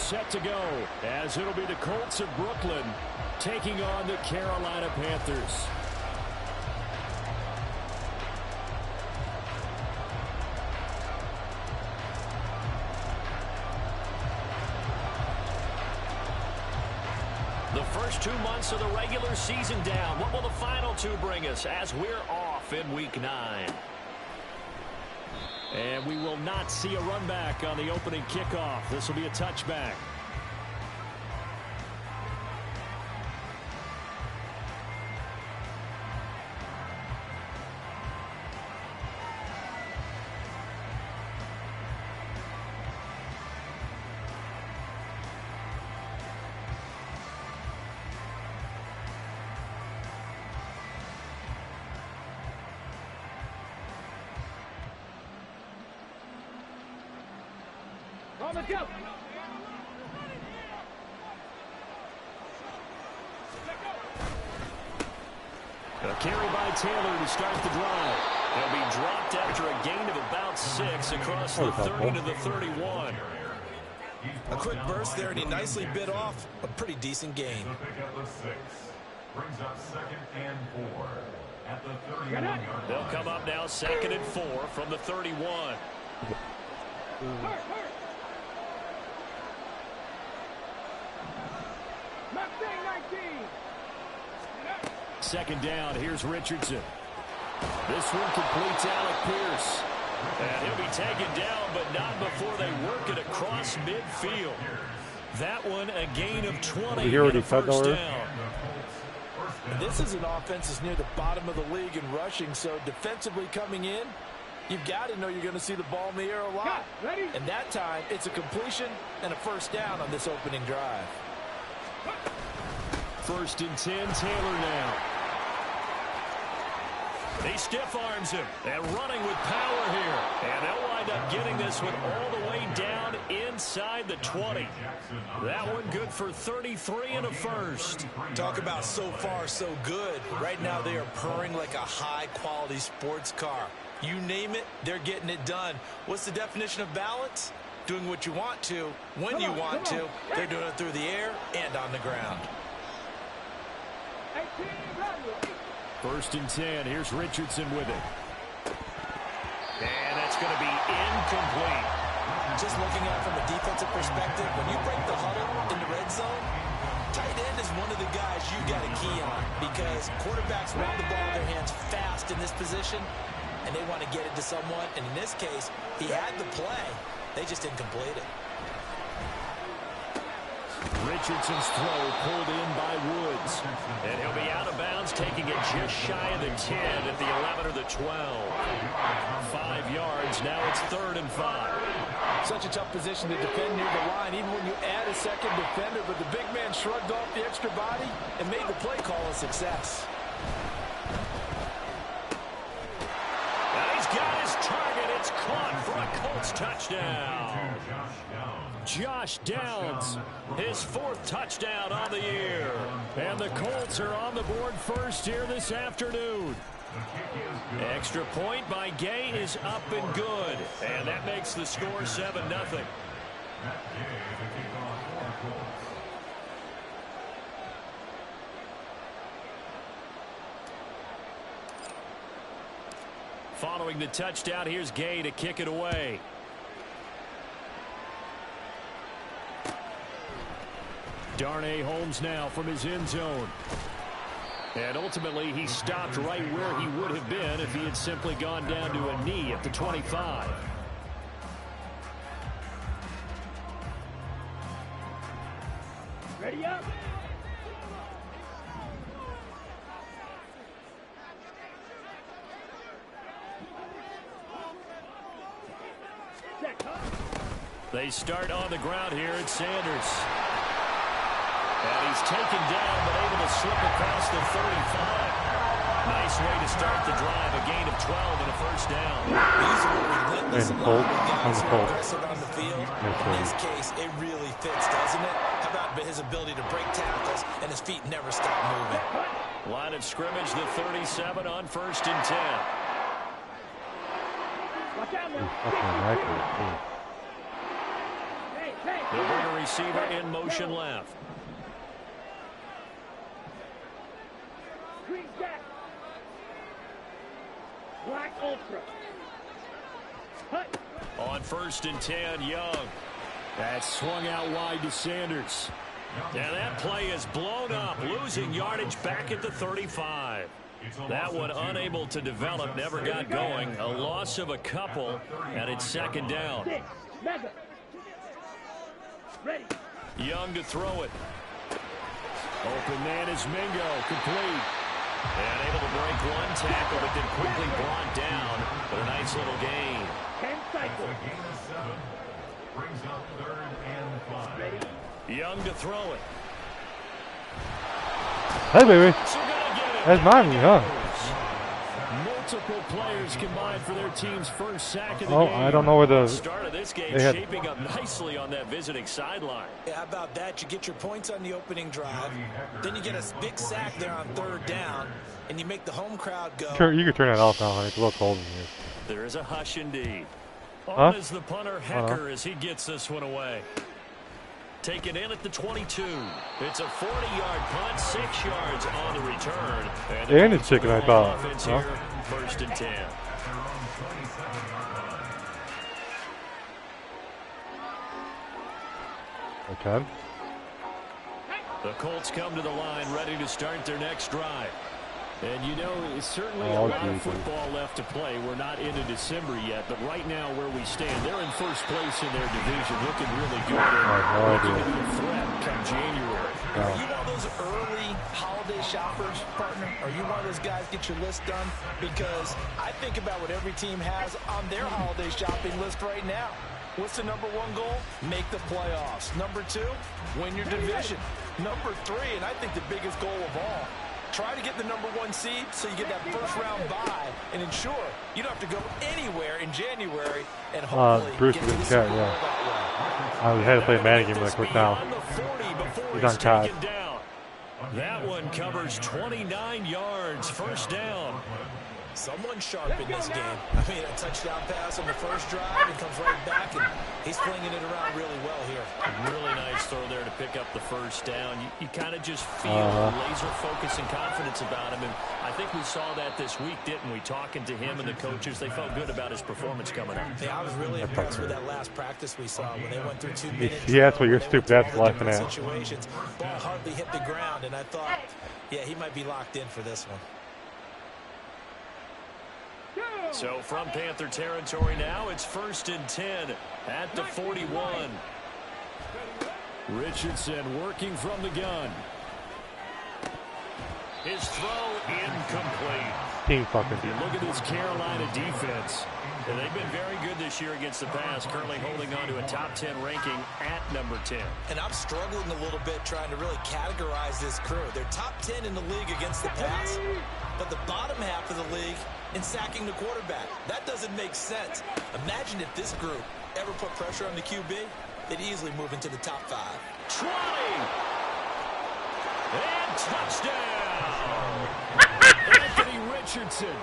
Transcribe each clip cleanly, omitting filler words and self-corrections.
set to go, as it'll be the Colts of Brooklyn taking on the Carolina Panthers. The first 2 months of the regular season down. What will the final two bring us as we're off in Week 9? And we will not see a run back on the opening kickoff. This will be a touchback. Let's go. A carry by Taylor to start the drive. He'll be dropped after a gain of about 6 across the 30 to the 31. A quick burst there, and he nicely bit off a pretty decent gain. Brings up 2nd and 4 at the 31-yard. They'll come up now 2nd and 4 from the 31. Second down, here's Richardson. This one completes Alec Pierce. And he'll be taken down, but not before they work it across midfield. That one a gain of 20 and a first down. This is an offense that's near the bottom of the league in rushing, so defensively coming in, you've got to know you're going to see the ball in the air a lot. And that time, it's a completion and a first down on this opening drive. 1st and 10, Taylor now. He stiff arms him and running with power here. And they'll wind up getting this one all the way down inside the 20. That one good for 33 and a first. Talk about so far so good. Right now they are purring like a high-quality sports car. You name it, they're getting it done. What's the definition of balance? Doing what you want to, when you want to. They're doing it through the air and on the ground. 1st and 10. Here's Richardson with it. And that's going to be incomplete. Just looking at it from a defensive perspective, when you break the huddle in the red zone, tight end is one of the guys you got a key on because quarterbacks want the ball in their hands fast in this position, and they want to get it to someone. And in this case, he had the play. They just didn't complete it. Richardson's throw pulled in by Woods. And he'll be out of bounds, taking it just shy of the 10 at the 11 or the 12. 5 yards. Now it's 3rd and 5. Such a tough position to defend near the line, even when you add a second defender. But the big man shrugged off the extra body and made the play call a success. Now he's got his target. It's caught for a Colts touchdown. Josh Downs, his 4th touchdown on the year. And the Colts are on the board first here this afternoon. Extra point by Gay is up and good. And that makes the score 7-0. Following the touchdown, here's Gay to kick it away. Darnay Holmes now from his end zone. And ultimately, he stopped right where he would have been if he had simply gone down to a knee at the 25. Ready up. They start on the ground here at Sanders. And he's taken down, but able to slip across the 35. Nice way to start the drive. A gain of 12 and a first down. These are relentless And Colts guys on who the are Colts. aggressive on the field. In this case, it really fits, doesn't it? How about his ability to break tackles and his feet never stop moving? Line of scrimmage, the 37 on 1st and 10. Watch out now. They'll bring a receiver in motion left. Black Ultra. On 1st and 10, Young. That swung out wide to Sanders. And that play is blown up, losing yardage back at the 35. That one unable to develop, never got going. A loss of a couple, and it's 2nd down. Young to throw it. Open man is Mmw, complete. And able to break one tackle, but then quickly brought down. But a nice little gain. 10 cycles. Brings up 3rd and 5. Young to throw it. Hey, baby. That's mine, Young. Multiple players combined for their team's first sack of the game. I don't know where the start of this game shaping up nicely on that visiting sideline. Yeah, how about that? You get your points on the opening drive, then you get a big sack there on 3rd down, and you make the home crowd go. You can turn that off now, honey. It's a little cold in here. There is a hush indeed. Huh? On is the punter Hecker as he gets this one away. Taken in at the 22. It's a 40-yard punt, 6 yards on the return. And it's chicken, I thought. Here, 1st and 10. Okay. The Colts come to the line ready to start their next drive. And you know, it's certainly a lot of football left to play. We're not into December yet, but right now where we stand, they're in 1st place in their division, looking really good. Looking to be a threat come January. Are you one of those early holiday shoppers, partner? Are you one of those guys get your list done? Because I think about what every team has on their holiday shopping list right now. What's the #1 goal? Make the playoffs. #2, win your division. #3, and I think the biggest goal of all, try to get the #1 seed so you get that first-round bye and ensure you don't have to go anywhere in January and hopefully Bruce get is to in the chat, Super Bowl yeah. that way. I had to play a Madden game really quick now. He's on chat. That one covers 29 yards, 1st down. Someone sharp in this game. I mean, a touchdown pass on the first drive and comes right back, and he's flinging it around really well here. Really nice throw there to pick up the 1st down. You kind of just feel laser focus and confidence about him, and I think we saw that this week, didn't we? Talking to him and the coaches, they felt good about his performance coming up. Yeah, I was really impressed with that last practice we saw when they went through 2 minutes. Yeah, that's what you're stupid. That's laughing at. Situations. Ball hardly hit the ground, and I thought, yeah, he might be locked in for this one. So from Panther territory now, it's 1st and 10 at the 41. Richardson working from the gun. His throw incomplete. Team fucking. You look at this Carolina defense. And they've been very good this year against the pass, currently holding on to a top 10 ranking at #10. And I'm struggling a little bit trying to really categorize this crew. They're top 10 in the league against the pass, but the bottom half of the league in sacking the quarterback. That doesn't make sense. Imagine if this group ever put pressure on the QB, they'd easily move into the top 5. 20! And touchdown! Anthony Richardson,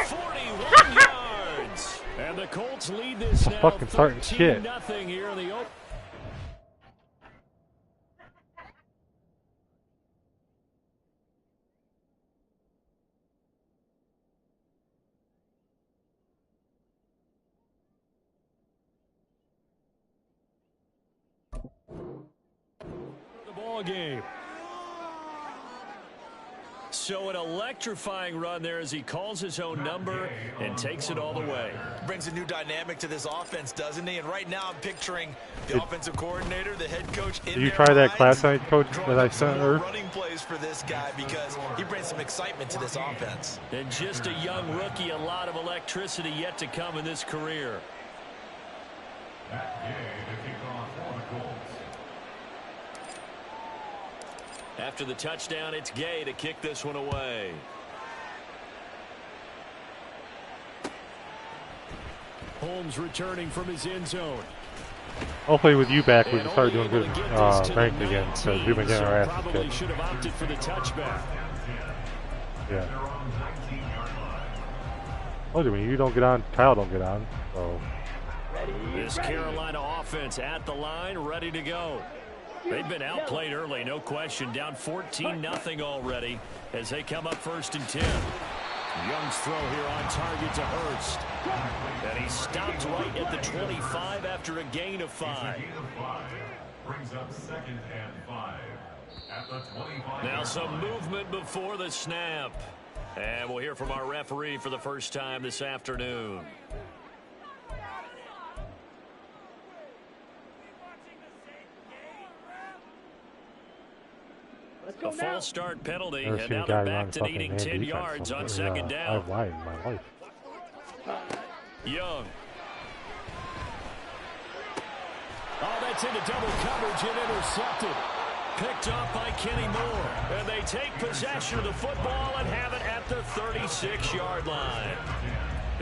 41 yards. And the Colts lead this now 13-0 here in the open. The ball game. So an electrifying run there as he calls his own number and takes it all the way. Brings a new dynamic to this offense, doesn't he? And right now I'm picturing the offensive coordinator, the head coach. Did you try that class night coach that I sent her? Running plays for this guy because he brings some excitement to this offense. And just a young rookie, a lot of electricity yet to come in this career. That game to kick off for the Colts. After the touchdown, it's Gay to kick this one away. Holmes returning from his end zone. Hopefully with you back, we can start doing good ranked again, because we've been getting our asses Probably kicked. should have opted for the touchback. Yeah. Oh, when you don't get on, Kyle don't get on. So This Carolina offense at the line, ready to go. They've been outplayed early, no question. Down 14-0 already as they come up 1st and 10. Young's throw here on target to Hurst. And he stopped right at the 25 after a gain of 5. Brings up 2nd and 5 at the 25. Now some movement before the snap. And we'll hear from our referee for the first time this afternoon. A false start penalty, and now they're back to needing 10 yards on 2nd down. I've lied in my life. Young. Oh, that's into double coverage and intercepted. Picked off by Kenny Moore. And they take possession of the football and have it at the 36-yard line.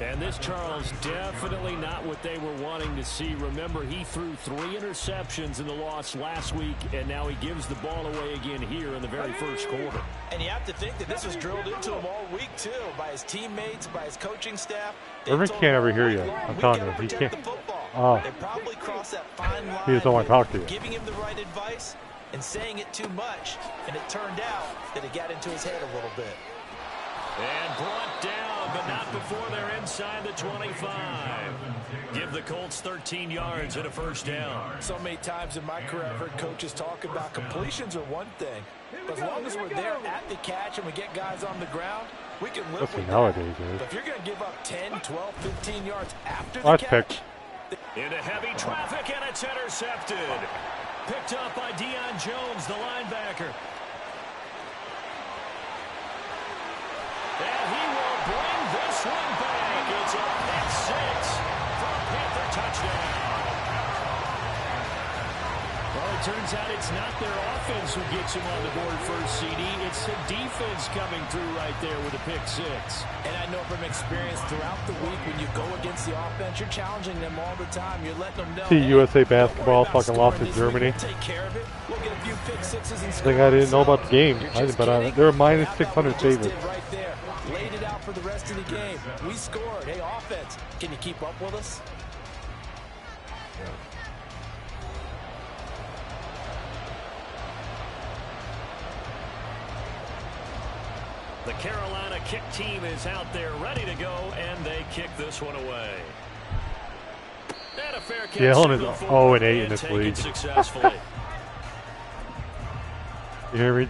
And this, Charles, definitely not what they were wanting to see. Remember, he threw 3 interceptions in the loss last week, and now he gives the ball away again here in the very first quarter. And you have to think that this was drilled into him all week, too, by his teammates, by his coaching staff. Irvin can't ever hear you. I'm telling you, he can't. Oh. They probably crossed that fine line. He just don't want to talk to you. Giving him the right advice and saying it too much, and it turned out that it got into his head a little bit. And brought down, but not before they're inside the 25. Give the Colts 13 yards and a 1st down. So many times in my career, I've heard coaches talk about completions are one thing. But as long as we're there at the catch and we get guys on the ground, we can live with nowadays, that. But if you're going to give up 10, 12, 15 yards after the catch. Into heavy traffic, and it's intercepted. Picked up by Deion Jones, the linebacker. And he will bring this one back. It's a pick 6 for a Panther touchdown. Well, it turns out it's not their offense who gets him on the board first, CD. It's the defense coming through right there with a pick 6. And I know from experience throughout the week when you go against the offense, you're challenging them all the time. You're letting them know. See, USA basketball fucking lost to Germany. We'll take care of it. We'll get a few pick 6s and I think I didn't know about the game, but they're minus 600 favorites. Right there. Laid it out for the rest of the game. We scored. Hey, offense, can you keep up with us? The Carolina kick team is out there ready to go, and they kick this one away. And a fair catch. Jalen is 0-8 in this league. Successfully. You hear me,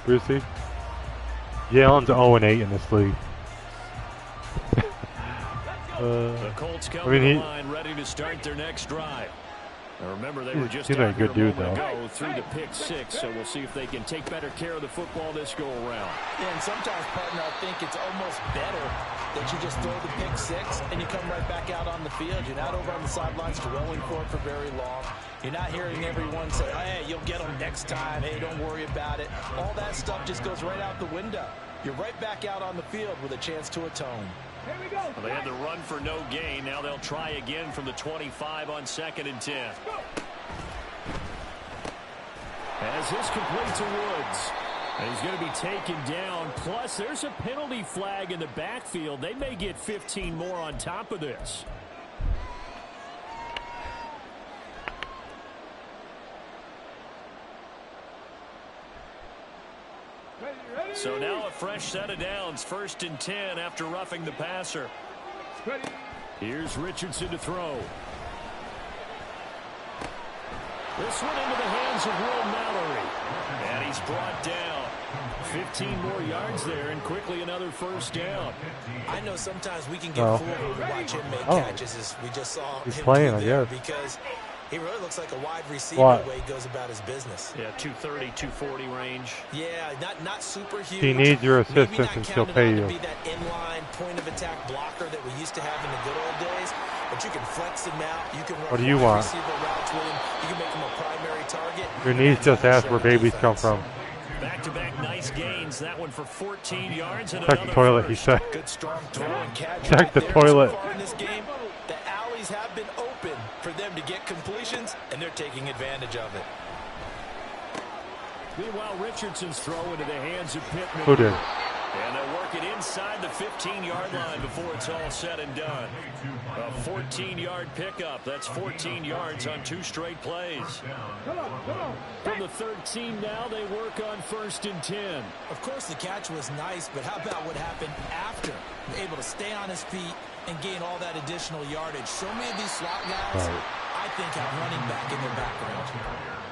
Brucey? Jalen's 0-8 in this league. The Colts come to the line, ready to start their next drive. Now remember, they were just a good dude, though. Go through the pick 6, so we'll see if they can take better care of the football this go around. Yeah, and sometimes, partner, I think it's almost better that you just throw the pick 6 and you come right back out on the field. You're not over on the sidelines dwelling for it for very long. You're not hearing everyone say, hey, you'll get them next time. Hey, don't worry about it. All that stuff just goes right out the window. You're right back out on the field with a chance to atone. Here we go. Well, they had the run for no gain. Now they'll try again from the 25 on 2nd and 10. As this complete to Woods. And he's going to be taken down. Plus, there's a penalty flag in the backfield. They may get 15 more on top of this. So now a fresh set of downs. 1st and 10 after roughing the passer. Here's Richardson to throw. This one into the hands of Will Mallory. And he's brought down. 15 more yards there, and quickly another 1st down. I know sometimes we can get fooled when we watch him make catches, as we just saw he's him playing, do there, I guess. Because he really looks like a wide receiver the way he goes about his business. Yeah, 230, 240 range. Yeah, not super huge. He needs your assistance and she'll pay you. Be that inline point of attack blocker that we used to have in the good old days. But you can flex him out. You can run what do you want? routes with him. You can make him a primary target. Your knees just ask where babies come from. Back-to-back nice gains. That one for 14 yards. And check the toilet, he said. Good strong throw and catch. Check the toilet. So far in this game, the alleys have been open for them to get completions, and they're taking advantage of it. Meanwhile, Richardson's throw into the hands of Pittman. Who did? And they'll work it inside the 15-yard line before it's all said and done. A 14-yard pickup. That's 14 yards on 2 straight plays. From the 13 now, they work on 1st and 10. Of course, the catch was nice, but how about what happened after? Able to stay on his feet and gain all that additional yardage. So many of these slot guys, I think, have running back in their background.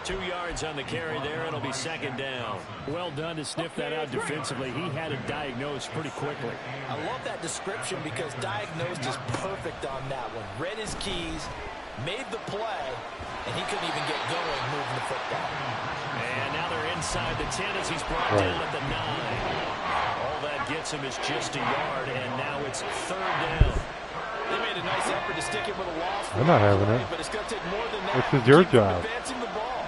2 yards on the carry there. It'll be 2nd down. Well done to sniff that out defensively. He had it diagnosed pretty quickly. I love that description because diagnosed is perfect on that one. Read his keys, made the play, and he couldn't even get going moving the football. And now they're inside the 10 as he's brought down at the 9. All that gets him is just a yard, and now it's 3rd down. They made a nice effort to stick it with a loss. I'm not having it. But it's going to take more than that. This is your job. Advancing the ball.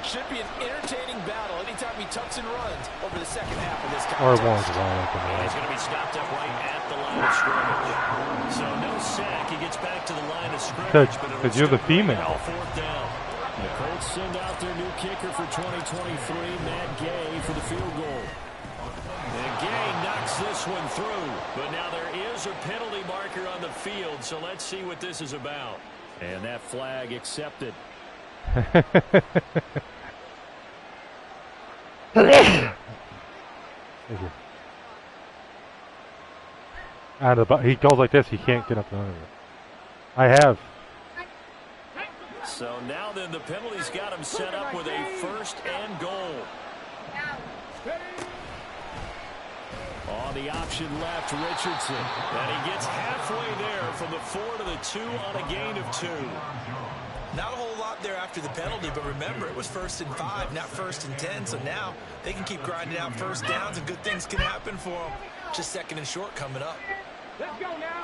Should be an entertaining battle anytime he tucks and runs over the second half of this Or contest. one's He's going to be stopped up right at the line of scrimmage. So no sack. He gets back to the line of scrimmage. Because you're the female. 4th down. The Colts send out their new kicker for 2023, Matt Gay, for the field goal. And Gay knocks this one through. But now there is a penalty marker on the field, so let's see what this is about. And that flag accepted. He goes like this, he can't get up under it. I have. So now then the penalty's got him set up with a 1st and goal. On the option left, Richardson. And he gets halfway there from the 4 to the 2 on a gain of 2. Not a whole lot there after the penalty, but remember, it was 1st and 5, not 1st and 10. So now they can keep grinding out 1st downs, and good things can happen for them. Just 2nd and short coming up.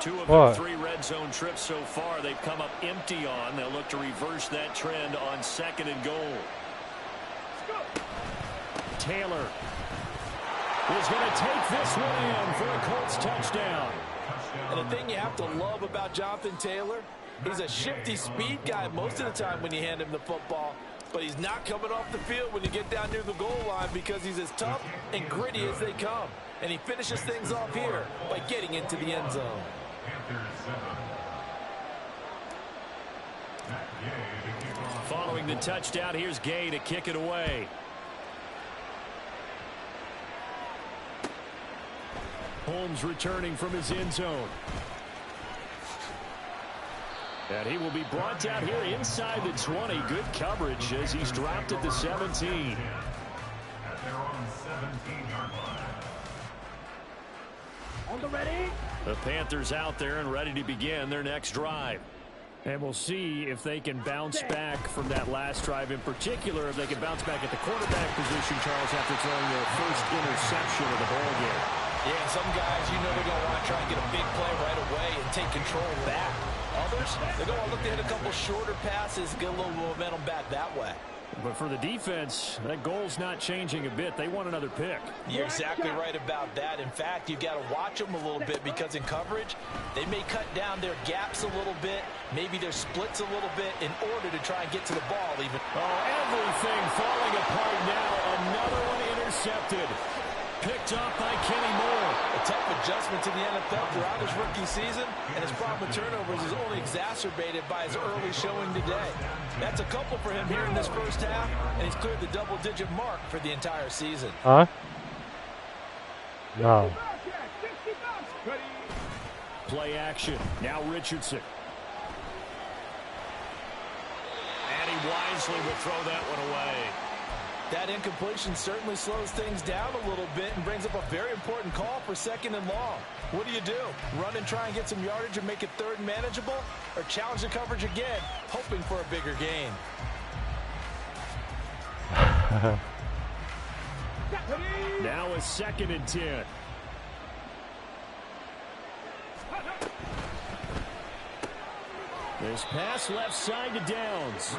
2 of their 3 red zone trips so far, they've come up empty on. They'll look to reverse that trend on 2nd and goal. Taylor is going to take this one in for a Colts touchdown. And the thing you have to love about Jonathan Taylor, he's a shifty speed guy most of the time when you hand him the football, but he's not coming off the field when you get down near the goal line because he's as tough and gritty as they come. And he finishes things off here by getting into the end zone. Following the touchdown, here's Gay to kick it away. Holmes returning from his end zone. And he will be brought down here inside the 20. Good coverage as he's dropped at the 17. On the ready. The Panthers out there and ready to begin their next drive. And we'll see if they can bounce back from that last drive, in particular, if they can bounce back at the quarterback position, Charles, after throwing their first interception of the ball game. Yeah, some guys, you know they're going to want to try and get a big play right away and take control back. Others, they're going to look to hit a couple shorter passes, get a little momentum back that way. But for the defense, that goal's not changing a bit. They want another pick. You're exactly right about that. In fact, you've got to watch them a little bit because in coverage, they may cut down their gaps a little bit, maybe their splits a little bit in order to try and get to the ball even. Oh, everything falling apart now. Another one intercepted. Picked up by Kenny Moore. A tough adjustment to the NFL throughout his rookie season, and his problem with turnovers is only exacerbated by his early showing today. That's a couple for him here in this first half, and he's cleared the double-digit mark for the entire season. Huh? No. Play action. Now Richardson. And he wisely will throw that one away. That incompletion certainly slows things down a little bit and brings up a very important call for 2nd and long. What do? Run and try and get some yardage and make it 3rd and manageable? Or challenge the coverage again, hoping for a bigger gain? Now a 2nd and 10. This pass left side to Downs.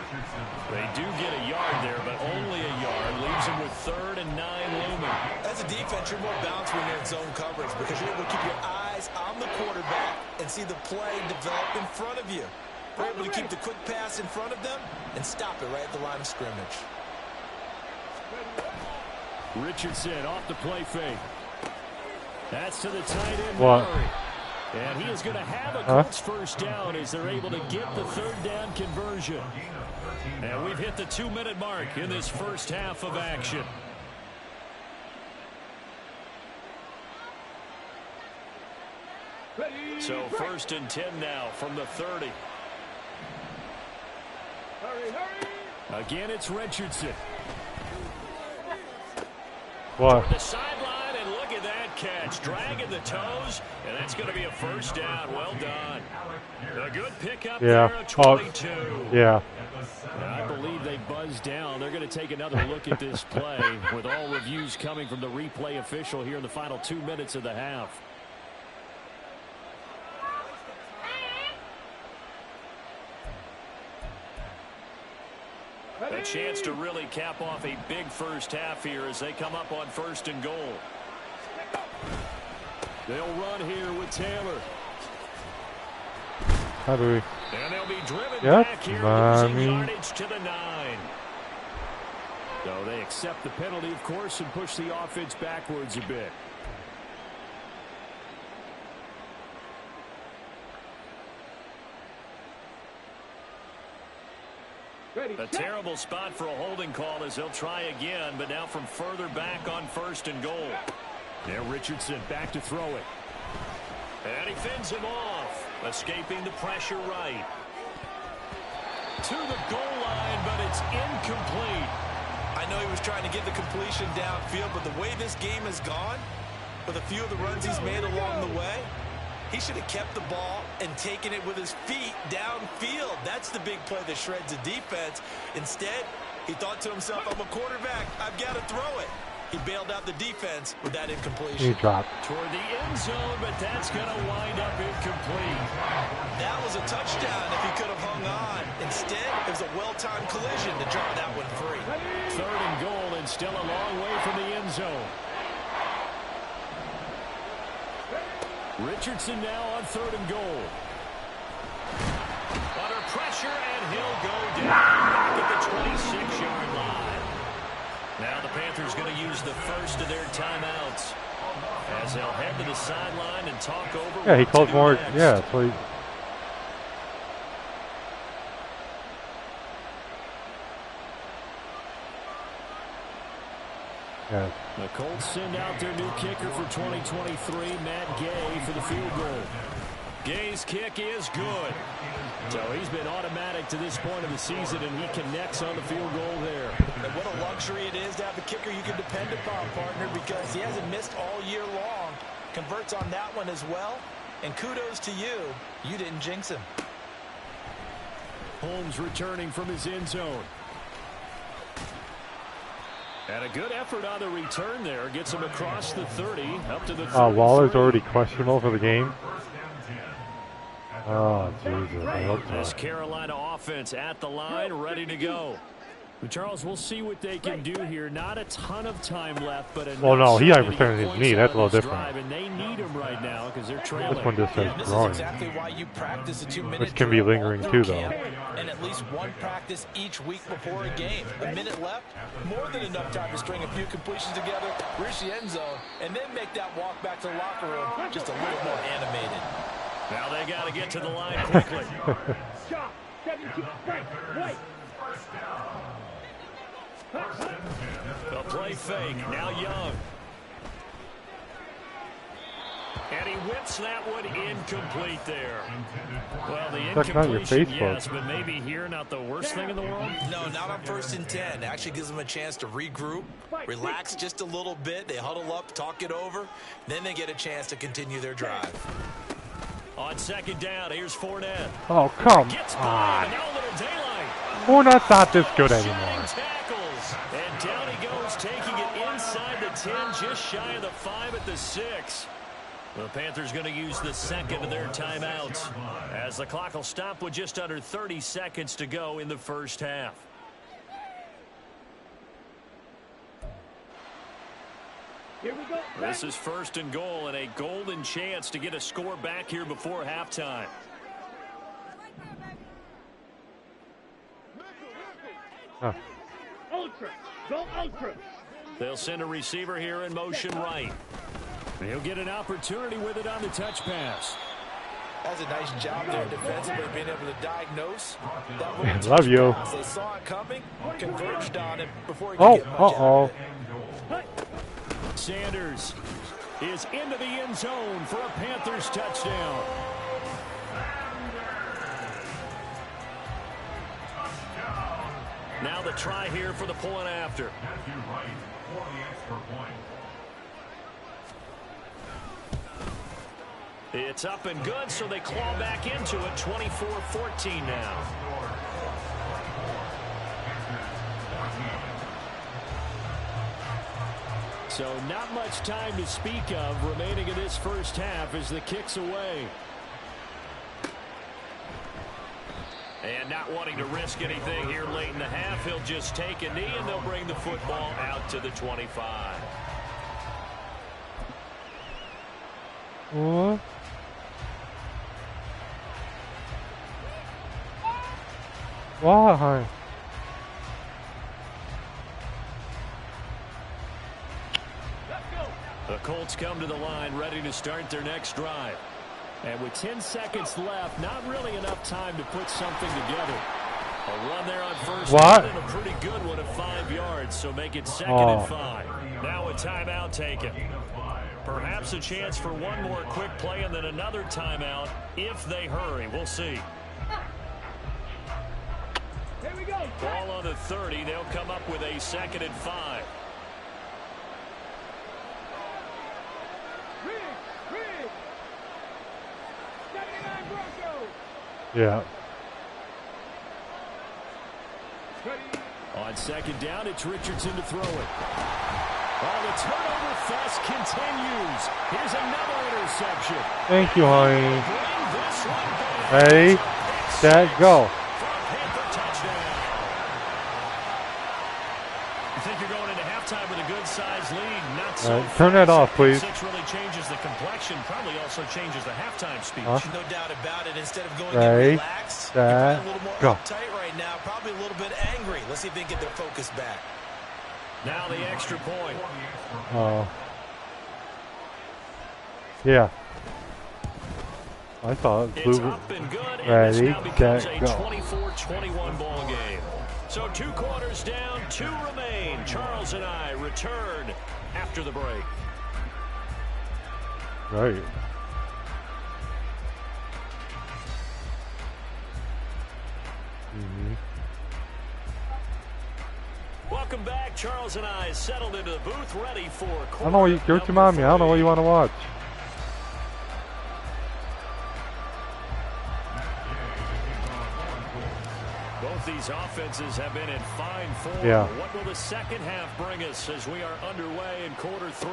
They do get a yard there, but only a yard. Leaves him with 3rd and 9 looming. As a defense, you're more balanced when you're in zone coverage because you're able to keep your eyes on the quarterback and see the play develop in front of you. You're able to keep the quick pass in front of them and stop it right at the line of scrimmage. Richardson off the play fake. That's to the tight end. What? And he is going to have a Colts first down as they're able to get the third down conversion. And we've hit the 2-minute mark in this first half of action. So 1st and 10 now from the 30. Again, it's Richardson. What? The sideline, and look at that catch. Dragging the toes, and that's going to be a first down. Well done. A good pickup there at 22. Yeah. I believe they buzzed down. They're going to take another look at this play with all reviews coming from the replay official here in the final 2 minutes of the half. A chance to really cap off a big first half here as they come up on 1st and goal. They'll run here with Taylor. How do we? And they'll be driven back here, losing yardage to the 9. So they accept the penalty, of course, and push the offense backwards a bit. A terrible spot for a holding call as they'll try again, but now from further back on 1st and goal. Now Richardson back to throw it. And he fends him off, escaping the pressure right. To the goal line, but it's incomplete. I know he was trying to get the completion downfield, but the way this game has gone, with a few of the runs he's made along the way, he should have kept the ball and taken it with his feet downfield. That's the big play that shreds the defense. Instead, he thought to himself, I'm a quarterback. I've got to throw it. He bailed out the defense with that incompletion. He dropped. Toward the end zone, but that's going to wind up incomplete. That was a touchdown if he could have hung on. Instead, it was a well-timed collision to draw that one free. 3rd and goal, and still a long way from the end zone. Richardson now on 3rd and goal. Under pressure, and he'll go down back at the 26-yard line. Now the Panthers going to use the first of their timeouts as they'll head to the sideline and talk over. Yeah, he called more. Next. Yeah, please. Yeah. The Colts send out their new kicker for 2023, Matt Gay, for the field goal. Gay's kick is good. So he's been automatic to this point of the season, and he connects on the field goal there. And what a luxury it is to have a kicker you can depend upon, partner, because he hasn't missed all year long. Converts on that one as well. And kudos to you. You didn't jinx him. Holmes returning from his end zone. And a good effort on the return there. Gets him across the 30, up to the 33. Waller's already questionable for the game. Oh, Jesus. I hope so. This Carolina offense at the line, ready to go. Charles, we'll see what they can do here. Not a ton of time left, but well, no, he overturned his knee. That's a little different. And they need him right now because they're trailing. This one just says This growing. is exactly why you practice a 2-minute Which can be drill lingering all too, through though. camp, and at least one practice each week before a game. A minute left, more than enough time to string a few completions together, reach the end zone, and then make that walk back to the locker room just a little more animated. Now they got to get to the line quickly. Shot. 17. Right. The play fake. Now Young. And he whips that one incomplete there. Well, the incompletion, yes, but maybe here not the worst thing in the world? No, not on 1st and 10. Actually gives them a chance to regroup, relax just a little bit. They huddle up, talk it over. Then they get a chance to continue their drive. On 2nd down, here's Fournette. Oh, come Gets by, on. and now a little daylight. Fournette's not this good anymore. Tackles. And down he goes, taking it inside the 10, just shy of the 5 at the 6. The Panthers going to use the second of their timeouts as the clock will stop with just under 30 seconds to go in the first half. Here we go. This is 1st and goal and a golden chance to get a score back here before halftime. Huh. Ultra. Go ultra. They'll send a receiver here in motion right. He'll get an opportunity with it on the touch pass. That's a nice job there defensively, being able to diagnose that little Love you. pass. They saw it coming, converged on it before he could get much out of it. Sanders is into the end zone for a Panthers touchdown. Now the try here for the point after. It's up and good, so they claw back into it, 24-14 now. So not much time to speak of remaining in this first half as the kick's away. And not wanting to risk anything here late in the half, he'll just take a knee and they'll bring the football out to the 25. What? Why? The Colts come to the line ready to start their next drive. And with 10 seconds left, not really enough time to put something together. A run there on first down and a pretty good one of 5 yards, so make it 2nd and 5. Now a timeout taken. Perhaps a chance for one more quick play and then another timeout if they hurry. We'll see. Here we go. Ball on the 30. They'll come up with a 2nd and 5. Yeah. On 2nd down, it's Richardson to throw it. Oh, the turnover fest continues. Here's another interception. Thank you, honey. Bring this one back. Ready, set, go. For a Panther touchdown. You think you're going into halftime with a good-sized lead? Not so turn that off, please. 6 really changes the complexion. Probably also changes the halftime speech. No doubt about it. Instead of going Ready, relaxed, set, a little more go. uptight right now. Probably a little bit angry. Let's see if they can get their focus back. Now the extra point. Oh. Yeah. I thought It's blue. up and good, and Ready, this now becomes set, a go. 24-21 ball game. So 2 quarters down, 2 remain. Charles and I return after the break. Right. Welcome back. Charles and I settled into the booth, ready for I don't know what you, give it to mommy. I don't know what you want to watch. Both these offenses have been in fine form. Yeah. What will the second half bring us as we are underway in quarter 3?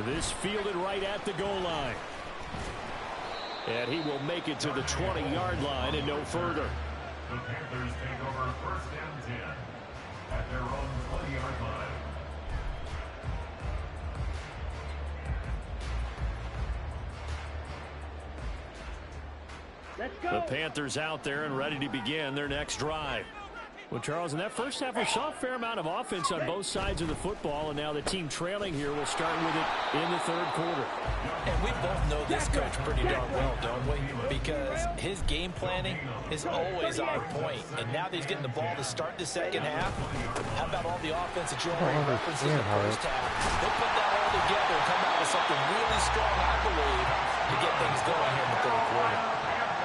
This fielded right at the goal line. And he will make it to the 20-yard line and no further. The Panthers take over 1st and 10 at their own 20-yard line. Let's go. The Panthers out there and ready to begin their next drive. Well, Charles, in that first half, we saw a fair amount of offense on both sides of the football, and now the team trailing here will start with it in the 3rd quarter. And we both know this coach pretty darn well, don't we? Because his game planning is always on point. And now that he's getting the ball to start the second half, how about all the offense that you already referenced in the first half? They'll put that all together and come out with something really strong, I believe, to get things going here in the 3rd quarter.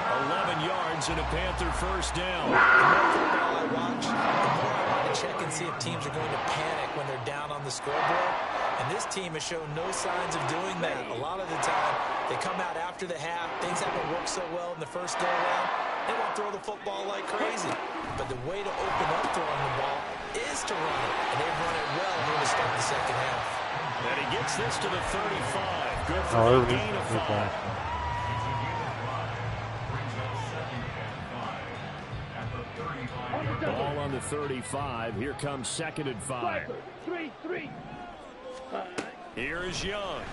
11 yards and a Panther first down. The more football I watch, the more I want to check and see if teams are going to panic when they're down on the scoreboard. And this team has shown no signs of doing that. A lot of the time, they come out after the half. Things haven't worked so well in the first go-around. They want to throw the football like crazy. But the way to open up throwing the ball is to run it. And they've run it well here to start the second half. And he gets this to the 35. Good for a gain of 5. Ball on the 35. Here comes 2nd and 5. 3-3. Here is Young.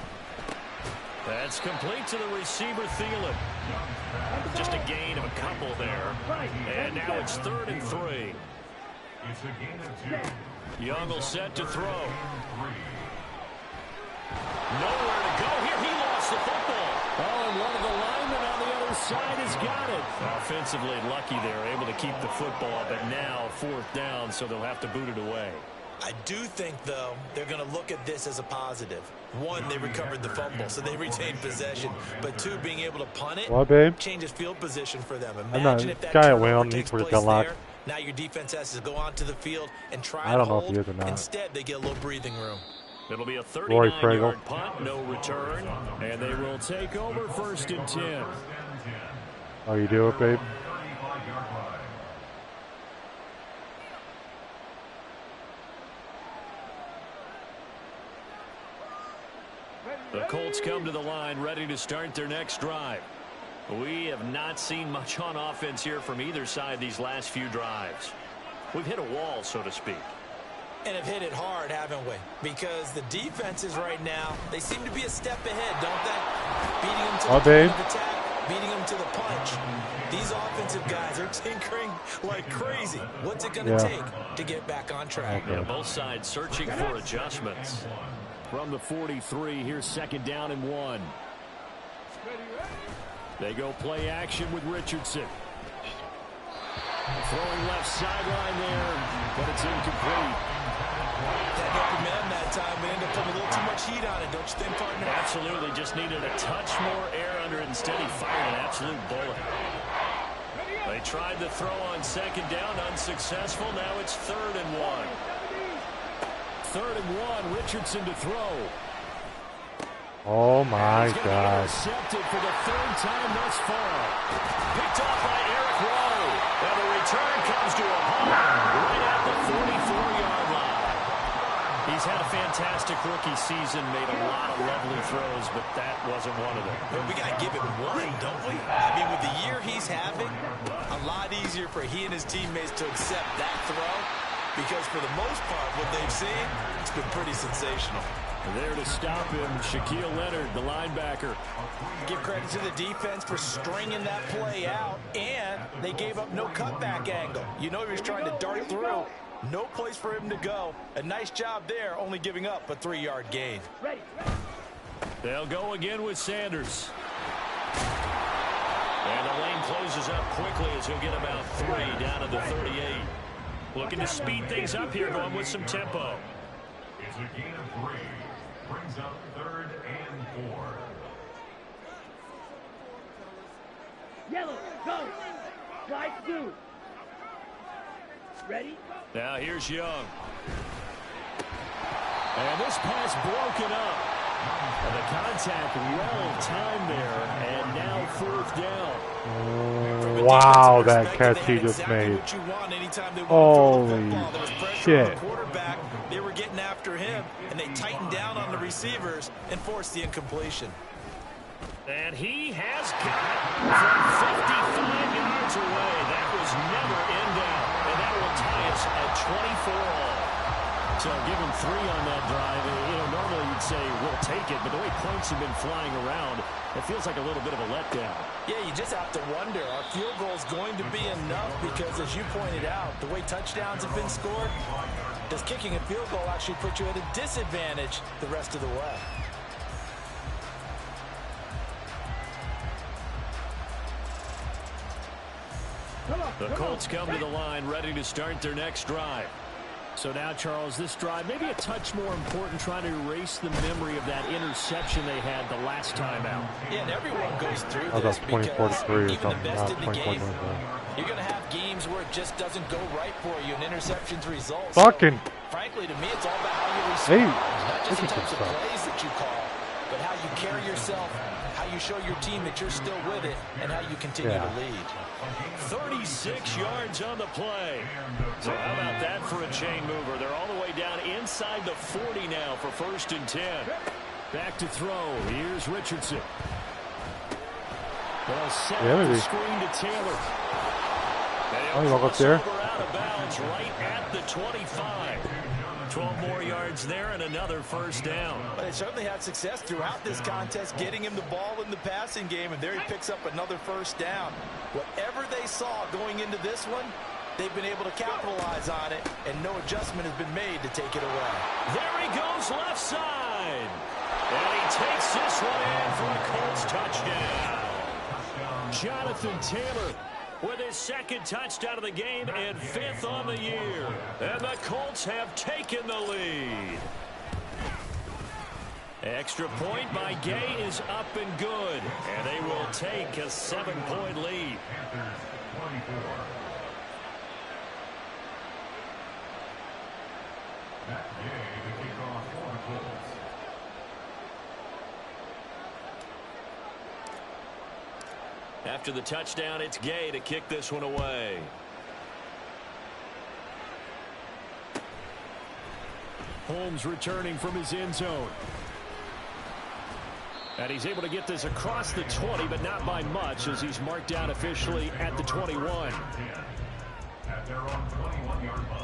That's complete to the receiver, Thielen. Just a gain of a couple there. And now it's 3rd and 3. It's a gain of 2. Young will set to throw. Nowhere to go here. gets the football. Oh, and one of the linemen on the other side has got it. Offensively lucky they're able to keep the football, but now 4th down, so they'll have to boot it away. I do think, though, they're going to look at this as a positive. 1, they recovered the fumble, so they retained possession. But 2, being able to punt it, what, babe? changes field position for them. Imagine if that guy will takes place there. Now your defense has to go onto the field and try I don't and know hold. if he is or not. Instead, they get a little breathing room. It'll be a 39-yard punt, no return, and they will take over 1st and 10. Oh, you do it, babe? The Colts come to the line ready to start their next drive. We have not seen much on offense here from either side these last few drives. We've hit a wall, so to speak. And have hit it hard, haven't we? Because the defenses right now, they seem to be a step ahead, don't they? Beating them to the point of attack, beating them to the punch. These offensive guys are tinkering like crazy. What's it going to take to get back on track? Yeah, both sides searching for adjustments. From the 43, here's 2nd down and 1. They go play action with Richardson. Throwing left sideline there, but it's incomplete. That open man that time, but ended up putting a little too much heat on it, don't you think, partner? Absolutely, just needed a touch more air under it. Instead, he fired an absolute bullet. They tried to throw on 2nd down, unsuccessful. Now it's 3rd and 1. 3rd and 1, Richardson to throw. Oh my God. Intercepted for the 3rd time thus far. Picked off by Eric Rowe. And the return comes to a halt right at the 44-yard line. He's had a fantastic rookie season, made a lot of lovely throws, but that wasn't one of them. Well, we got to give him one, don't we? I mean, with the year he's having, a lot easier for he and his teammates to accept that throw. Because for the most part, what they've seen, it's been pretty sensational. There to stop him, Shaquille Leonard, the linebacker. Give credit to the defense for stringing that play out, and they gave up no cutback angle. You know he was trying to dart through. No place for him to go. A nice job there, only giving up a 3-yard gain. They'll go again with Sanders. And the lane closes up quickly as he'll get about 3 down to the 38. Looking to speed things up here, going with some tempo. It's a gain of 3. Brings up 3rd and 4. Yellow, go. Slide through. Ready? Now here's Young. And this pass broken up. And the contact well timed there. And now 4th down. Wow, that catch he just made. Holy shit. They were getting after him, and they tightened down on the receivers and forced the incompletion. And he has got it from 55 yards away. That was never in doubt. And that will tie us at 24 all. So give him 3 on that drive. You know, normally you'd say we'll take it, but the way points have been flying around, it feels like a little bit of a letdown. Yeah, you just have to wonder, are field goals going to be enough? Because as you pointed out, the way touchdowns have been scored, does kicking a field goal actually put you at a disadvantage the rest of the way? The Colts come to the line ready to start their next drive. So now, Charles, this drive maybe a touch more important, trying to erase the memory of that interception they had the last time out. Yeah, and everyone goes through this because even the best in the game, you're going to have games where it just doesn't go right for you, and interceptions result. Fucking. So, frankly, to me, it's all about how you respond. Hey, not just the types of plays that you call, but how you carry yourself, how you show your team that you're still with it, and how you continue to lead. 36 yards on the play. So how about that for a chain mover? They're all the way down inside the 40 now for 1st and 10. Back to throw. Here's Richardson. They'll set the screen to Taylor. They'll cross there. Out of bounds right at the 25. 12 more yards there and another 1st down. But they certainly had success throughout this contest, getting him the ball in the passing game, and there he picks up another 1st down. Whatever they saw going into this one, they've been able to capitalize on it, and no adjustment has been made to take it away. There he goes left side. And he takes this one in for a Colts touchdown. Jonathan Taylor with his second touchdown of the game and 5th on the year. And the Colts have taken the lead. Extra point by Gay is up and good. And they will take a 7-point lead. Panthers 24. Matt Gay to kick off for the Colts. After the touchdown, it's Gay to kick this one away. Holmes returning from his end zone. And he's able to get this across the 20, but not by much, as he's marked down officially at the 21. At their own 21-yard line.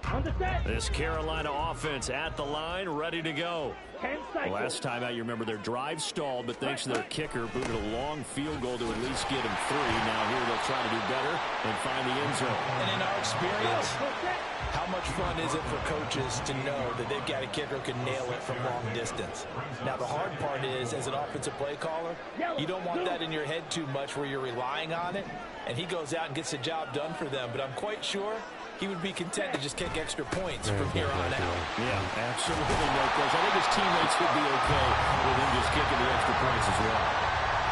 On the set. This Carolina offense at the line, ready to go. 10 cycles. Last time out, you remember their drive stalled, but thanks to their kicker, booted a long field goal to at least get him 3. Now here they'll try to do better and find the end zone. And in our experience, how much fun is it for coaches to know that they've got a kicker who can nail it from long distance? Now, the hard part is, as an offensive play caller, you don't want that in your head too much where you're relying on it, and he goes out and gets the job done for them. But I'm quite sure he would be content to just kick extra points from here on out. Yeah, absolutely no question. I think his teammates would be okay with him just kicking the extra points as well.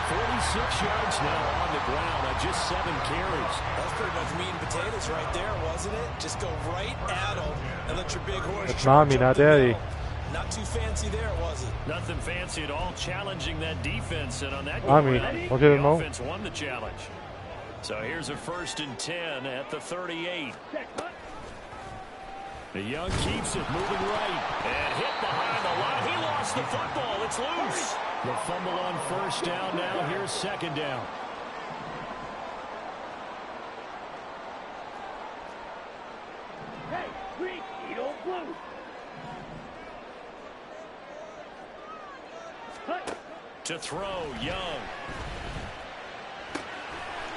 46 yards now on the ground on just 7 carries. That's pretty much meat and potatoes right there, wasn't it? Just go right at him and let your big horse That's mommy, not daddy. Not too fancy there, was it? Nothing fancy at all, challenging that defense. And on that Mommy, ground, look at him, the Mo. offense won the challenge. So here's a 1st and 10 at the 38. The Young keeps it, moving right, and hit behind the line. He lost the football. It's loose. The fumble on 1st down. Now here's 2nd down. Hey, green, eat old blue. To throw, Young.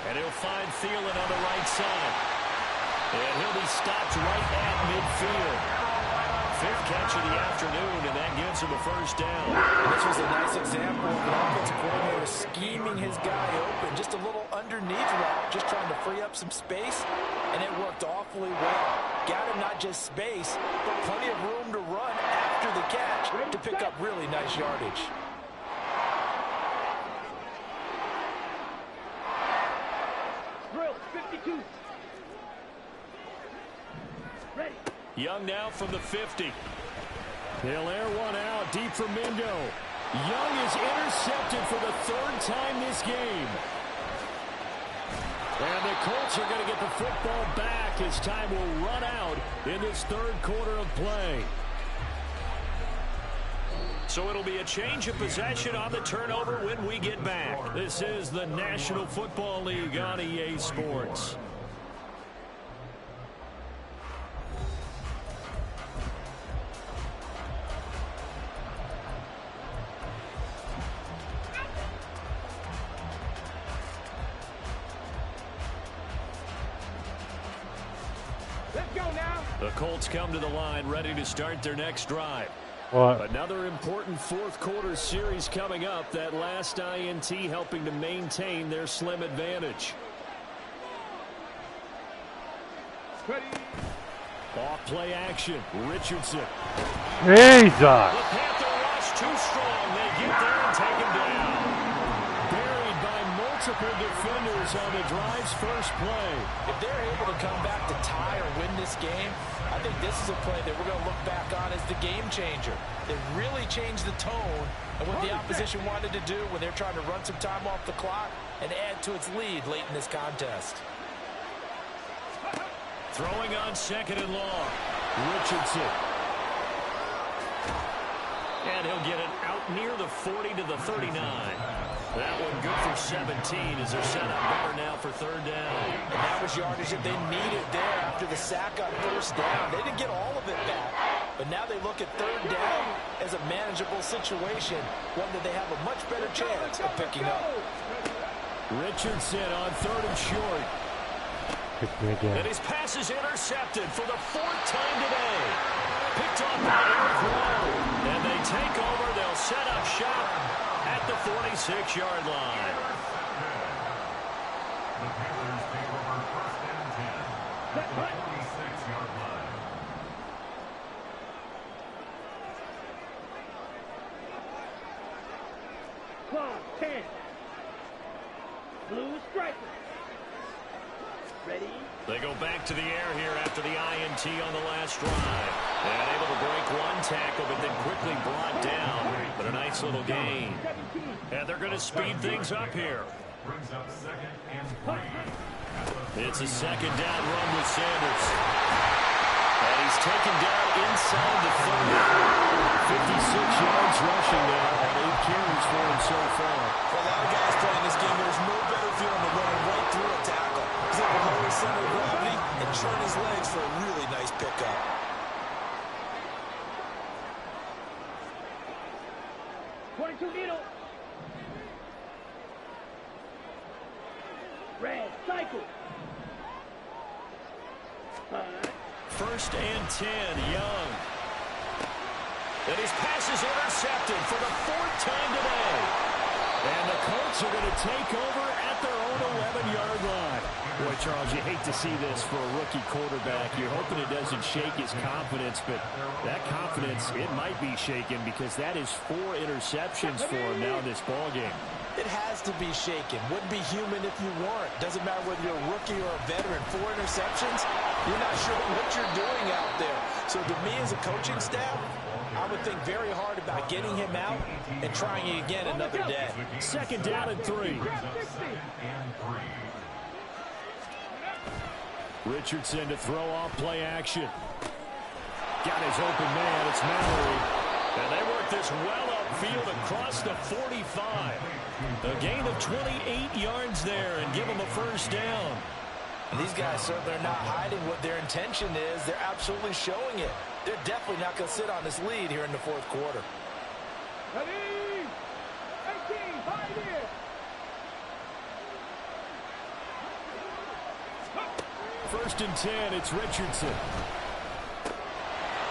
And he'll find Thielen on the right side. And he'll be stopped right at midfield. 5th catch of the afternoon, and that gives him a 1st down. And this was a nice example of an offensive coordinator scheming his guy open. Just a little underneath route, just trying to free up some space, and it worked awfully well. Got him not just space, but plenty of room to run after the catch to pick up really nice yardage. Drill, 52. Ready. Young now from the 50. They'll air one out deep for Mmw. Young is intercepted for the 3rd time this game. And the Colts are going to get the football back as time will run out in this 3rd quarter of play. So it'll be a change of possession on the turnover when we get back. This is the National Football League on EA Sports. Let's go now. The Colts come to the line ready to start their next drive. What? Another important 4th quarter series coming up. That last INT helping to maintain their slim advantage. Ready. Off play action. Richardson. Jesus! The Panther rush too strong. They get there and take him down. Buried by multiple defenders on the drive's first play. If they're able to come back to tie or win this game, I think this is a play that we're going to look back on as the game changer. They really changed the tone of what the opposition wanted to do when they're trying to run some time off the clock and add to its lead late in this contest. Throwing on 2nd and long. Richardson. And he'll get it out near the 40 to the 39. That one good for 17 as they're set up better now for 3rd down. And that was yardage that they needed there after the sack on 1st down. They didn't get all of it back, but But now they look at third down as a manageable situation, one that they have a much better chance of picking up. Richardson on 3rd and short. And his pass is intercepted for the 4th time today. Picked off by Eric Rowe. And they take over. They'll set up shop at the 46-yard line. The Panthers take over 1st and 10 at the 46-yard line. Clock, 10. Blue striker. Ready? They go back to the air here after the INT on the last drive. And able to break one tackle, but then quickly brought down. But a nice little gain. And they're going to speed things up here. Brings up 2nd and 3. It's a 2nd down run with Sanders. And he's taken down inside the 30. 56 yards rushing now, and 8 carries for him so far. For a lot of guys playing this game, there's no better feeling than running right through a tackle. He's able to lower his center of gravity and turn his legs for a really nice pickup. Needle. Red cycle. 1st and 10, Young. And his pass is intercepted for the 4th time today. And the Colts are going to take over at their own 11-yard line. Boy, Charles, you hate to see this for a rookie quarterback. You're hoping it doesn't shake his confidence, but that confidence, it might be shaken because that is 4 interceptions for him now in this ballgame. It has to be shaken. Wouldn't be human if you weren't. Doesn't matter whether you're a rookie or a veteran. 4 interceptions, you're not sure what you're doing out there. So to me as a coaching staff, I would think very hard about getting him out and trying it again another day. 2nd down and 3. Richardson to throw off play action. Got his open man. It's Mallory. And they work this well upfield across the 45. A gain of 28 yards there and give him a 1st down. And these guys certainly are not hiding what their intention is. They're absolutely showing it. They're definitely not going to sit on this lead here in the 4th quarter. Ready? 18, 5 here. 1st and 10, it's Richardson.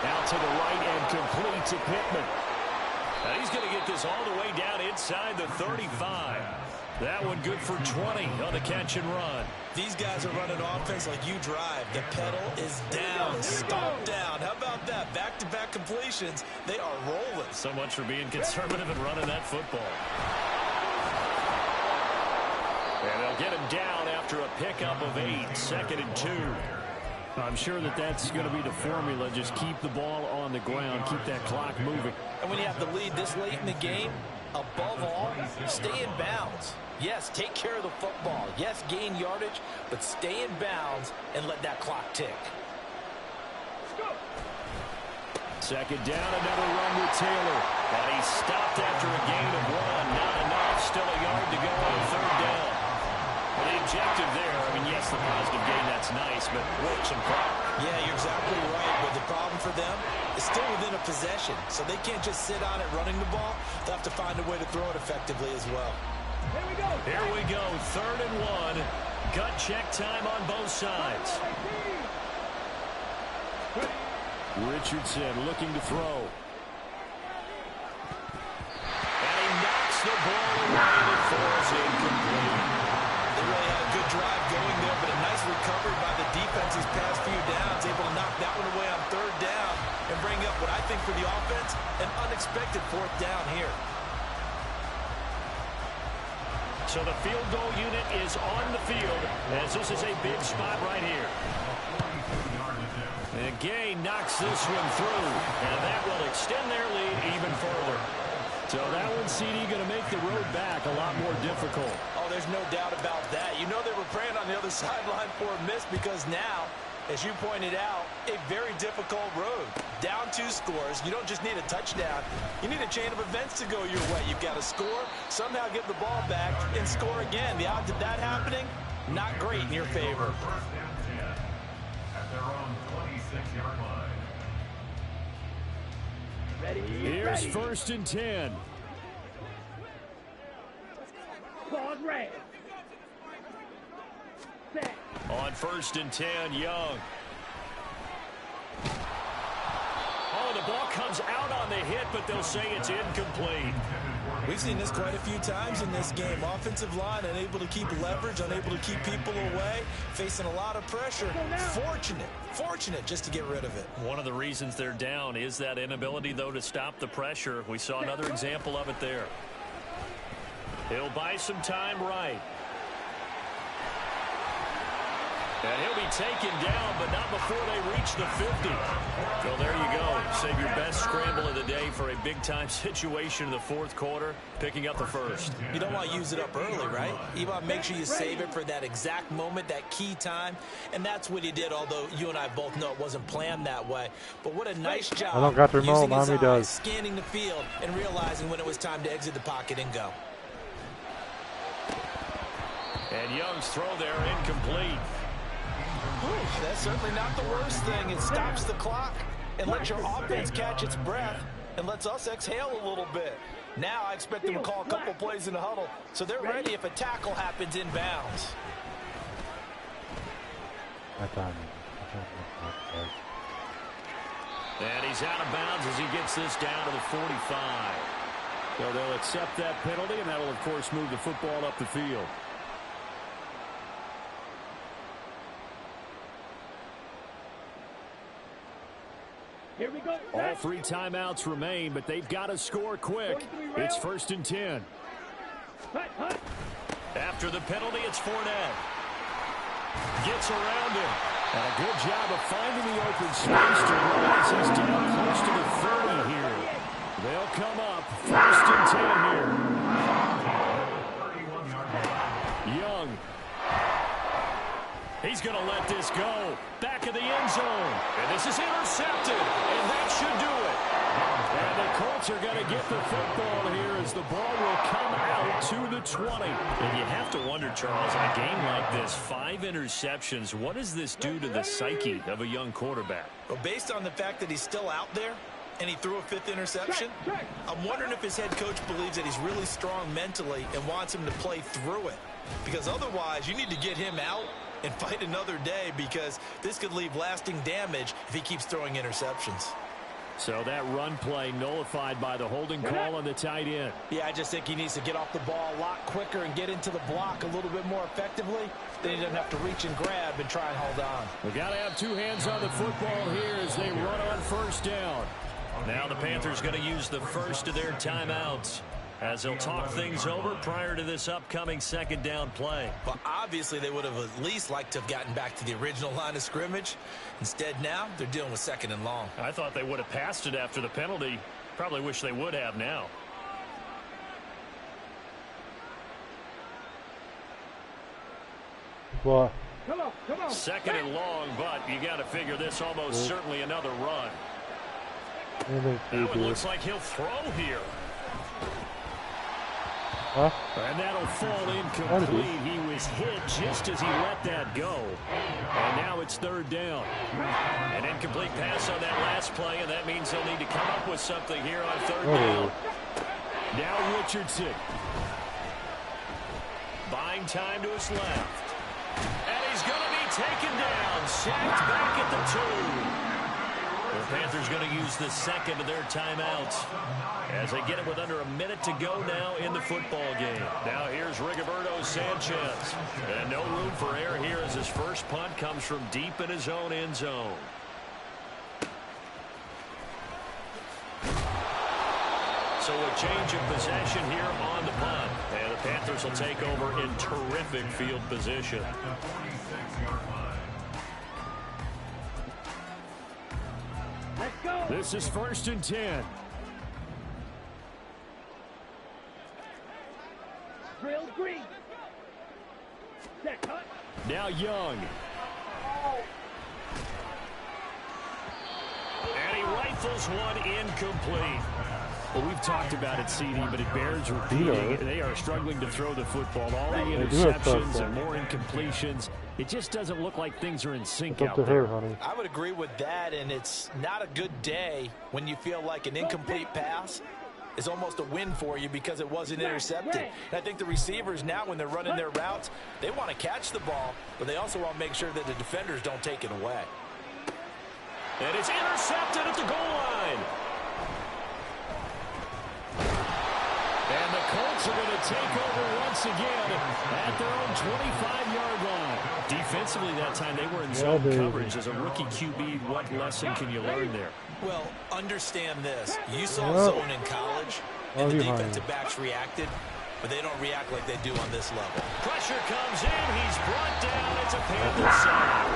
Out to the right and complete to Pittman. And he's going to get this all the way down inside the 35. That one good for 20 on the catch and run. These guys are running offense like you drive. The pedal is down, stomp down. How about that? Back-to-back completions. They are rolling. So much for being conservative and running that football. And they'll get him down after a pickup of 8, 2nd and 2. I'm sure that that's going to be the formula. Just keep the ball on the ground, keep that clock moving. And when you have the lead this late in the game, above all, stay in bounds. Yes, take care of the football. Yes, gain yardage, but stay in bounds and let that clock tick. 2nd down, another run with Taylor. And he stopped after a gain of 1. Not enough. Still a yard to go on 3rd down. Well, the objective there, I mean, yes, the positive gain, that's nice, but work some clock. Yeah, you're exactly right. But the problem for them is still within a possession. So they can't just sit on it running the ball. They'll have to find a way to throw it effectively as well. Here we go. Here we go. 3rd and 1. Gut check time on both sides. Richardson looking to throw. And he knocks the ball away and it falls incomplete. They really had a good drive going there, but a nice recovery by the defense these past few downs, able to knock that one away on 3rd down and bring up what I think for the offense, an unexpected 4th down here. So the field goal unit is on the field as this is a big spot right here. And Gay knocks this one through, and that will extend their lead even further. So that one, CD, going to make the road back a lot more difficult. Oh, there's no doubt about that. You know they were praying on the other sideline for a miss because now, as you pointed out, a very difficult road. Down 2 scores. You don't just need a touchdown. You need a chain of events to go your way. You've got to score, somehow get the ball back, and score again. The odds of that happening, not great in your favor. 1st and 10 at their own 26-yard line. Ready. Here's ready. 1st and 10. Pause red. Set. On 1st and 10, Young. Oh, the ball comes out on the hit, but they'll say it's incomplete. We've seen this quite a few times in this game. Offensive line unable to keep leverage, unable to keep people away, facing a lot of pressure. Fortunate just to get rid of it. One of the reasons they're down is that inability, though, to stop the pressure. We saw another example of it there. He'll buy some time right. And he'll be taken down, but not before they reach the 50. So there you go. Save your best scramble of the day for a big-time situation in the 4th quarter, picking up the 1st. You don't want to use it up early, right? You want to make sure you save it for that exact moment, that key time. And that's what he did, although you and I both know it wasn't planned that way. But what a nice job I don't got the remote, using his Mommy eyes, does. scanning the field, and realizing when it was time to exit the pocket and go. And Young's throw there incomplete. That's certainly not the worst thing. It stops the clock and lets your offense catch its breath and lets us exhale a little bit. Now I expect them to call a couple plays in the huddle so they're ready if a tackle happens inbounds. And he's out of bounds as he gets this down to the 45. So they'll accept that penalty, and that'll, of course, move the football up the field. Here we go. All 3 timeouts remain, but they've got to score quick. It's 1st and 10. Hut. After the penalty, it's Fournette. Gets around him. And a good job of finding the open space to realize he's down close to the 30 here. They'll come up 1st and 10 here. Young. He's going to let this go. Back of the end zone. And this is intercepted. And that should do it. And the Colts are going to get the football here as the ball will come out to the 20. And you have to wonder, Charles, in a game like this, 5 interceptions, what does this do to the psyche of a young quarterback? Well, based on the fact that he's still out there and he threw a 5th interception, I'm wondering if his head coach believes that he's really strong mentally and wants him to play through it. Because otherwise, you need to get him out and fight another day, because this could leave lasting damage if he keeps throwing interceptions. So that run play nullified by the holding call on the tight end. Yeah, I just think he needs to get off the ball a lot quicker and get into the block a little bit more effectively. Then he doesn't have to reach and grab and try and hold on. We've got to have 2 hands on the football here as they run on 1st down. Now the Panthers going to use the first of their timeouts as they'll talk things over prior to this upcoming 2nd down play. Well, obviously they would have at least liked to have gotten back to the original line of scrimmage. Instead now they're dealing with 2nd and long. I thought they would have passed it after the penalty. Probably wish they would have now. What? Come on. 2nd and long, but you got to figure this almost certainly another run. Now it looks like he'll throw here. Huh? And that'll fall incomplete. He was hit just as he let that go. And now it's 3rd down. An incomplete pass on that last play, and that means they'll need to come up with something here on 3rd down. Now Richardson. Buying time to his left. And he's going to be taken down. Sacked back at the 2. The Panthers going to use the 2nd of their timeouts as they get it with under a minute to go now in the football game. Now here's Rigoberto Sanchez. And no room for error here as his first punt comes from deep in his own end zone. So a change of possession here on the punt. And the Panthers will take over in terrific field position. Let's go. This is 1st and 10. Drill green. Set cut. Now Young. And he rifles one incomplete. Well, we've talked about it, CD, but it bears repeating. They are struggling to throw the football. All the interceptions and more incompletions. It just doesn't look like things are in sync out there. I would agree with that, and it's not a good day when you feel like an incomplete pass is almost a win for you because it wasn't intercepted. And I think the receivers now, when they're running their routes, they want to catch the ball, but they also want to make sure that the defenders don't take it away. And it's intercepted at the goal line. And the Colts are going to take over once again at their own 25-yard line. Defensively that time, they were in zone coverage. As a rookie QB, what lesson can you learn there? Well, understand this. You saw zone in college, and the defensive backs reacted, but they don't react like they do on this level. Pressure comes in. He's brought down. It's a Panthers sack.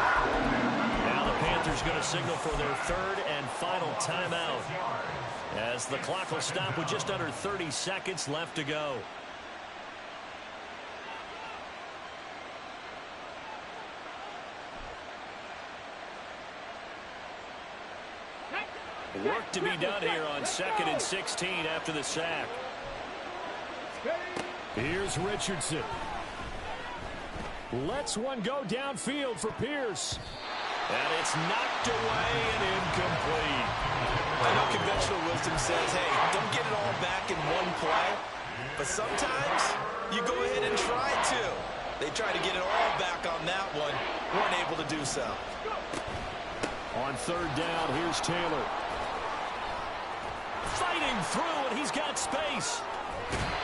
Now the Panthers going to signal for their third and final timeout, as the clock will stop with just under 30 seconds left to go. Work to be done here on 2nd and 16 after the sack. Here's Richardson. Lets one go downfield for Pierce. And it's knocked away and incomplete. I know conventional wisdom says, hey, don't get it all back in one play. But sometimes you go ahead and try to. They tried to get it all back on that one. Weren't able to do so. On 3rd down, here's Taylor. Fighting through, and he's got space.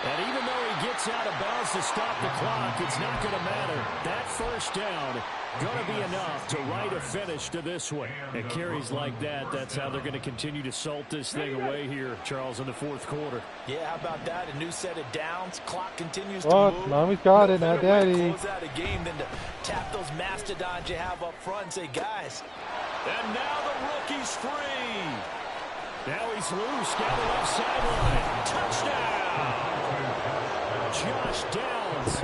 And even though he gets out of bounds to stop the clock, it's not going to matter. That first down going to be enough to write a finish to this one. And carries like that, that's how they're going to continue to salt this thing away here, Charles, in the 4th quarter. Yeah, how about that? A new set of downs. Clock continues to move. Mommy's got it, not daddy. Close out a game than to tap those mastodons you have up front and say, guys. And now the rookie's free. Now he's loose down the left sideline. Touchdown! Josh Downs,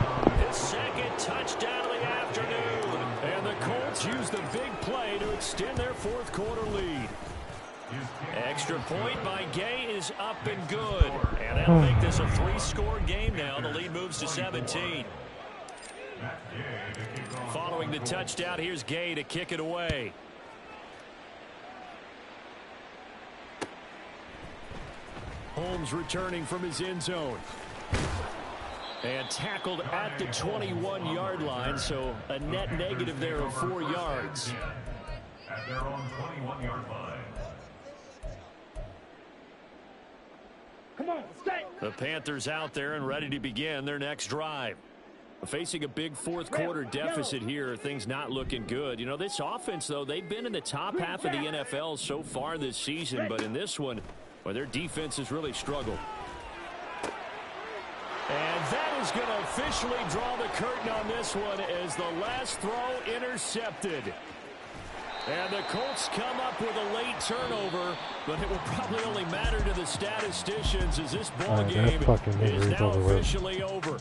his 2nd touchdown of the afternoon. And the Colts use the big play to extend their 4th quarter lead. Extra point by Gay is up and good. And that'll make this a 3-score game now. The lead moves to 17. Following the touchdown, here's Gay to kick it away. Holmes returning from his end zone. And tackled at the 21-yard line, so a net negative there of 4 yards. At their own 21-yard line. Come on, stay. The Panthers out there and ready to begin their next drive. Facing a big 4th quarter deficit here, things not looking good. You know, this offense, though, they've been in the top half of the NFL so far this season, but in this one, well, their defense has really struggled. And that is going to officially draw the curtain on this one as the last throw intercepted. And the Colts come up with a late turnover, but it will probably only matter to the statisticians as this ball game is now officially over.